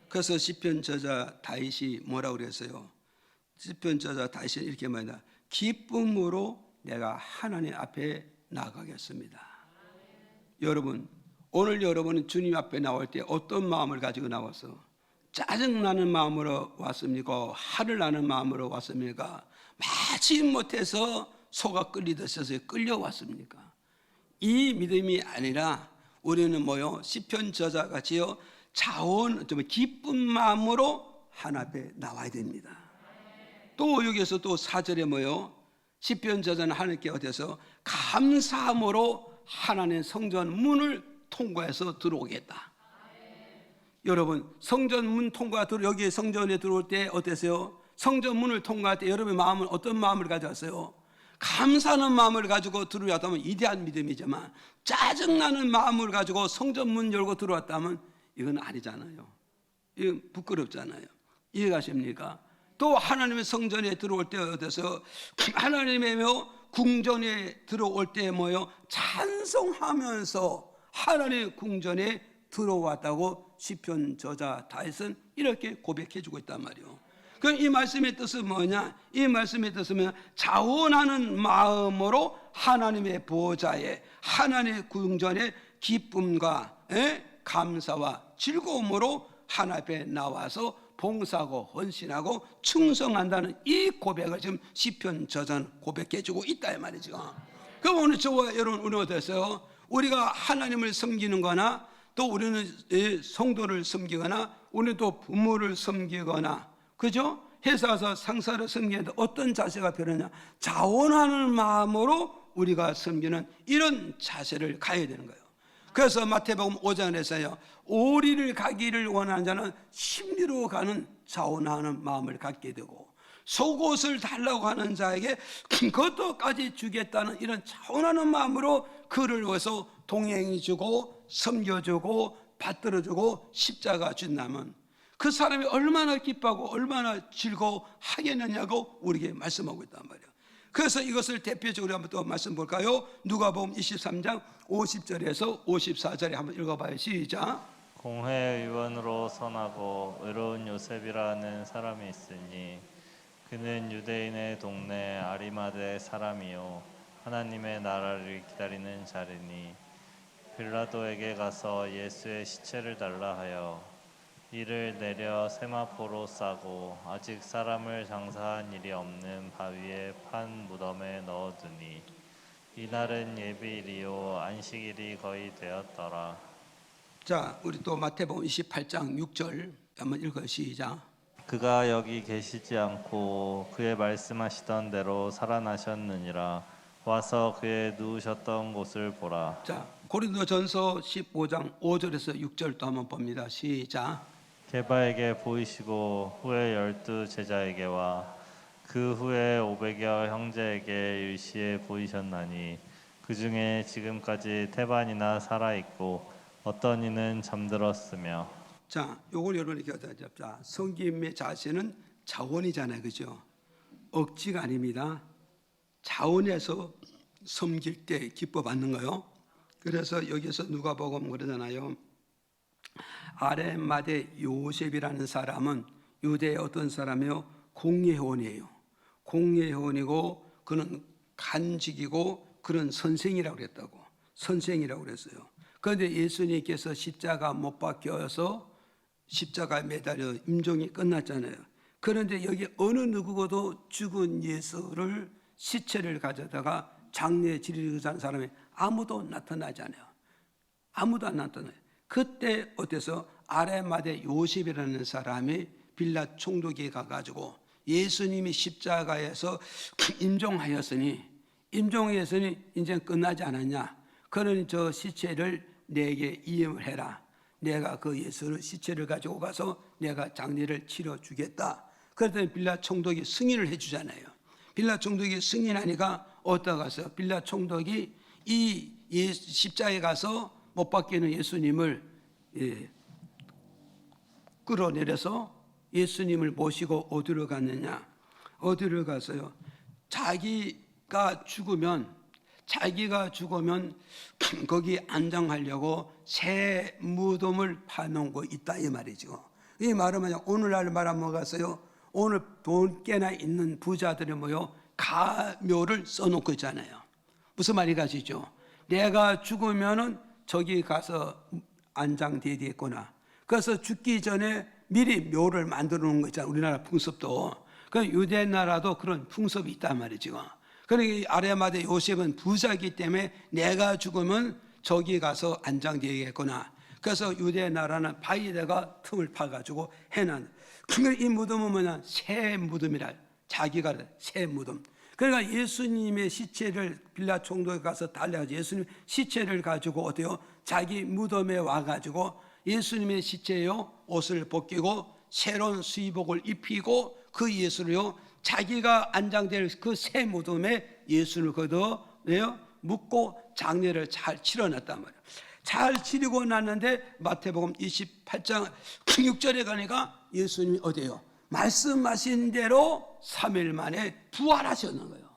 그래서 시편 저자 다윗이 뭐라고 그랬어요? 시편 저자 다윗은 이렇게 말한다. 기쁨으로 내가 하나님 앞에 나가겠습니다. 여러분, 오늘 여러분은 주님 앞에 나올 때 어떤 마음을 가지고 나와서 짜증나는 마음으로 왔습니까? 화를 나는 마음으로 왔습니까? 마치 못해서 소가 끌리듯이 끌려왔습니까? 이 믿음이 아니라 우리는 뭐요? 시편 저자 같이요 자원, 좀 기쁜 마음으로 하나님 앞에 나와야 됩니다. 또 여기서 또 4절에 뭐요? 시편 저자는 하나님께 어디서 감사함으로 하나님의 성전 문을 통과해서 들어오겠다. 여러분 성전 문 통과 여기 성전에 들어올 때 어땠어요? 성전 문을 통과할 때 여러분의 마음은 어떤 마음을 가져왔어요? 감사하는 마음을 가지고 들어왔다면 이대한 믿음이지만 짜증나는 마음을 가지고 성전 문 열고 들어왔다면 이건 아니잖아요. 이건 부끄럽잖아요. 이해가십니까? 또 하나님의 성전에 들어올 때 어때서 하나님의 궁전에 들어올 때 뭐요? 찬송하면서 하나님의 궁전에 들어왔다고 시편 저자 다윗은 이렇게 고백해주고 있단 말이에요. 그럼 이 말씀의 뜻은 뭐냐? 이 말씀의 뜻은 자원하는 마음으로 하나님의 보좌에 하나님의 궁전에 기쁨과 감사와 즐거움으로 하나님 앞에 나와서 봉사하고 헌신하고 충성한다는 이 고백을 지금 시편 저자는 고백해주고 있다 이 말이죠. 그럼 오늘 저와 여러분 우리는 어땠어요? 우리가 하나님을 섬기는 거나 또 우리는 성도를 섬기거나 우리는 또 부모를 섬기거나 그죠? 회사에서 상사를 섬기는데 어떤 자세가 필요하냐? 자원하는 마음으로 우리가 섬기는 이런 자세를 가야 되는 거예요. 그래서 마태복음 5장에서요 오리를 가기를 원하는 자는 심리로 가는 자원하는 마음을 갖게 되고 속옷을 달라고 하는 자에게 그것도까지 주겠다는 이런 자원하는 마음으로 그를 위해서 동행해주고 섬겨주고 받들어주고 십자가 준다면 그 사람이 얼마나 기뻐하고 얼마나 즐거워하겠느냐고 우리에게 말씀하고 있단 말이에요. 그래서 이것을 대표적으로 한번 또 말씀 볼까요? 누가복음 23장 50절에서 54절에 한번 읽어봐요. 시작. 공회의원으로 선하고 의로운 요셉이라는 사람이 있으니 그는 유대인의 동네 아리마대 사람이요 하나님의 나라를 기다리는 자리니 빌라도에게 가서 예수의 시체를 달라 하여 이를 내려 세마포로 싸고 아직 사람을 장사한 일이 없는 바위에 판 무덤에 넣어두니 이날은 예비일이요 안식일이 거의 되었더라. 자, 우리 또 마태복음 28장 6절 한번 읽어요. 시작. 그가 여기 계시지 않고 그의 말씀하시던 대로 살아나셨느니라. 와서 그의 누우셨던 곳을 보라. 자, 고린도전서 15장 5절에서 6절도 한번 봅니다. 시작. 게바에게 보이시고 후에 12 제자에게와 그 후에 500여 형제에게 일시에 보이셨나니 그 중에 지금까지 태반이나 살아 있고 어떤 이는 잠들었으며. 자, 요걸 여러분 이렇게 잡자. 섬김의 자세는 자원이잖아요, 그죠? 억지가 아닙니다. 자원에서 섬길 때 기뻐 받는 거요. 그래서 여기서 누가복음 그러잖아요. 아레마대 요셉이라는 사람은 유대의 어떤 사람이요? 공예회원이에요. 공예회원이고 그는 간직이고 그런 선생이라고 그랬다고. 선생이라고 그랬어요. 그런데 예수님께서 십자가 못 박혀서 십자가에 매달려 임종이 끝났잖아요. 그런데 여기 어느 누구고도 죽은 예수를 시체를 가져다가 장례에 지르고자 하는 사람이 아무도 나타나지 않아요. 아무도 안 나타나요. 그때 어때서 아레마대 요셉이라는 사람이 빌라 총독에 가가지고 예수님이 십자가에서 임종하였으니 이제 끝나지 않았냐? 그러니 저 시체를 내게 이음을 해라. 내가 그 예수를 시체를 가지고 가서 내가 장례를 치러 주겠다. 그랬더니 빌라 총독이 승인을 해주잖아요. 빌라 총독이 승인하니까 어디다 가서 빌라 총독이 이 십자가에 가서 못 박히는 예수님을 끌어내려서 예수님을 모시고 어디로 갔느냐? 어디를 가서요? 자기가 죽으면 거기 안장하려고 새 무덤을 파놓은 거 있다 이 말이죠. 이 말은 뭐냐? 오늘날 말하면 가서요. 오늘 돈 꽤나 있는 부자들이 뭐요? 가묘를 써놓고 있잖아요. 무슨 말이 가시죠? 내가 죽으면은 저기 가서 안장되겠구나. 그래서 죽기 전에 미리 묘를 만들어 놓은 거 있잖아요. 우리나라 풍습도. 그 유대 나라도 그런 풍습이 있단 말이죠. 그러니까 아레마대 요셉은 부자이기 때문에 내가 죽으면 저기 가서 안장되겠구나. 그래서 유대 나라는 바위에다가 틈을 파가지고 해놨. 이 무덤은 뭐냐? 새 무덤이라. 자기가 새 무덤. 그러니까 예수님의 시체를 빌라 총독에 가서 달려가지고 예수님 시체를 가지고 어때요? 자기 무덤에 와가지고 예수님의 시체요 옷을 벗기고 새로운 수의복을 입히고 그 예수를요 자기가 안장될 그 새 무덤에 예수를 걷어내요 묻고 장례를 잘 치러놨단 말이에요. 잘 치르고 났는데 마태복음 28장 6절에 가니까 예수님이 어디에요? 말씀하신 대로 3일 만에 부활하셨는 거예요.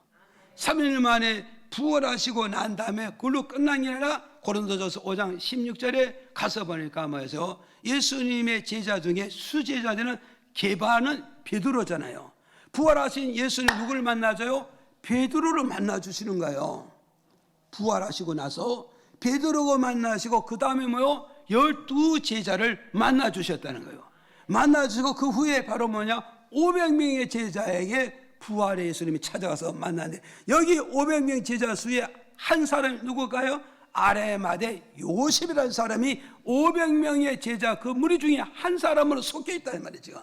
3일 만에 부활하시고 난 다음에 그걸로 끝난 게 아니라 고린도전서 5장 16절에 가서 보니까 뭐예요? 예수님의 제자 중에 수제자들은 계바는 베드로잖아요. 부활하신 예수님 누구를 만나줘요? 베드로를 만나주시는 거예요. 부활하시고 나서 베드로가 만나시고 그 다음에 뭐요? 12제자를 만나주셨다는 거예요. 만나주시고 그 후에 바로 뭐냐? 500명의 제자에게 부활의 예수님이 찾아가서 만났는데 여기 500명 제자 수에 한 사람이 누굴까요? 아레마대 요셉이라는 사람이 500명의 제자 그 무리 중에 한 사람으로 속해 있다는 말이죠.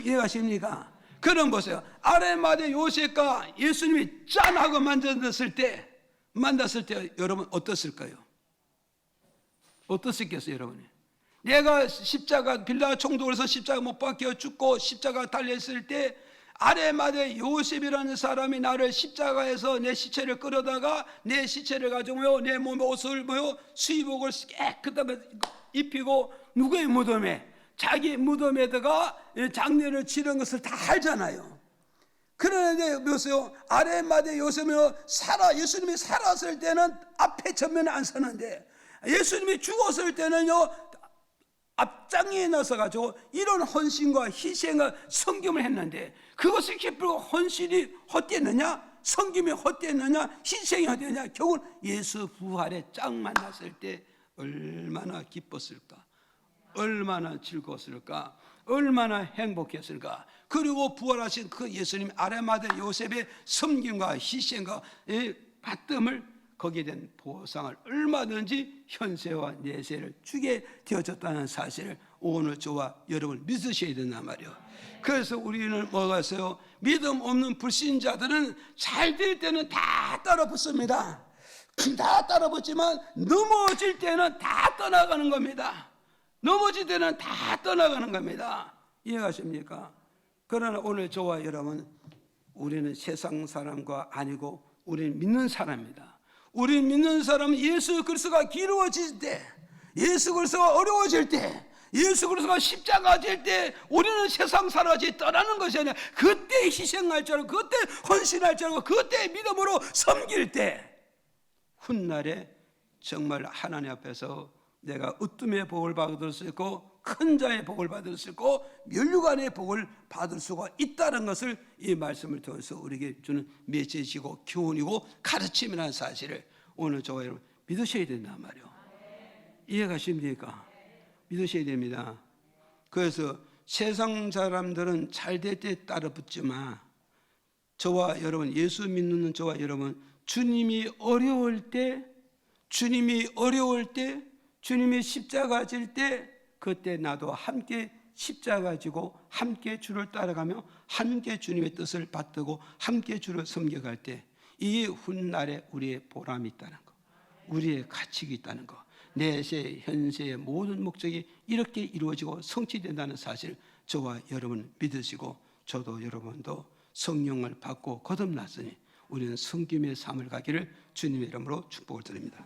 이해가십니까? 그럼 보세요. 아레마대 요셉과 예수님이 짠하고 만났을 때 여러분 어떻을까요? 어떻겠어요 여러분이? 내가 십자가 빌라 총독으로서 십자가 못 박혀 죽고 십자가 달렸을 때 아레마대 요셉이라는 사람이 나를 십자가에서 내 시체를 끌어다가 내 시체를 가지고 내 몸에 옷을 수의복을 깨끗하게 입히고 누구의 무덤에? 자기 무덤에다가 장례를 치른 것을 다 알잖아요. 그런데 보세요. 아레마대 요셉은 예수님이 살았을 때는 앞에 전면에 안 서는데 예수님이 죽었을 때는요 앞장에 나서 가지고 이런 헌신과 희생과 섬김을 했는데 그것을 기쁘고 헌신이 헛되느냐? 섬김이 헛되느냐? 희생이 헛되느냐? 결국은 예수 부활에 짝 만났을 때 얼마나 기뻤을까? 얼마나 즐거웠을까? 얼마나 행복했을까? 그리고 부활하신 그 예수님 아레마대 요셉의 섬김과 희생과 받음을 거기에 대한 보상을 얼마든지 현세와 내세를 주게 되어졌다는 사실을 오늘 저와 여러분 믿으셔야 된단 말이에요. 그래서 우리는 뭐가 있어요? 믿음 없는 불신자들은 잘 될 때는 다 따라붙습니다. 다 따라붙지만 넘어질 때는 다 떠나가는 겁니다. 넘어질 때는 다 떠나가는 겁니다. 이해가십니까? 그러나 오늘 저와 여러분 우리는 세상 사람과 아니고 우리는 믿는 사람입니다. 우리 믿는 사람은 예수 그리스도가 기루어질 때, 예수 그리스도가 어려워질 때, 예수 그리스도가 십자가 질 때 우리는 세상 사람이 떠나는 것이 아니라 그때 희생할 줄 알고 그때 헌신할 줄 알고 그때 믿음으로 섬길 때 훗날에 정말 하나님 앞에서 내가 으뜸의 복을 받을 수 있고 큰 자의 복을 받을 수 있고 멸류관의 복을 받을 수가 있다는 것을 이 말씀을 통해서 우리에게 주는 메시지고 교훈이고 가르침이라는 사실을 오늘 저와 여러분 믿으셔야 된단 말이에요. 이해가십니까? 믿으셔야 됩니다. 그래서 세상 사람들은 잘 될 때 따라 붙지만 저와 여러분, 예수 믿는 저와 여러분, 주님이 어려울 때, 주님이 십자가 질 때, 그때 나도 함께 십자가 지고 함께 주를 따라가며 함께 주님의 뜻을 받들고 함께 주를 섬겨갈 때, 이 훗날에 우리의 보람이 있다는 거, 우리의 가치가 있다는 거, 내세 현세의 모든 목적이 이렇게 이루어지고 성취된다는 사실, 저와 여러분 믿으시고 저도 여러분도 성령을 받고 거듭났으니 우리는 성김의 삶을 가기를 주님의 이름으로 축복을 드립니다.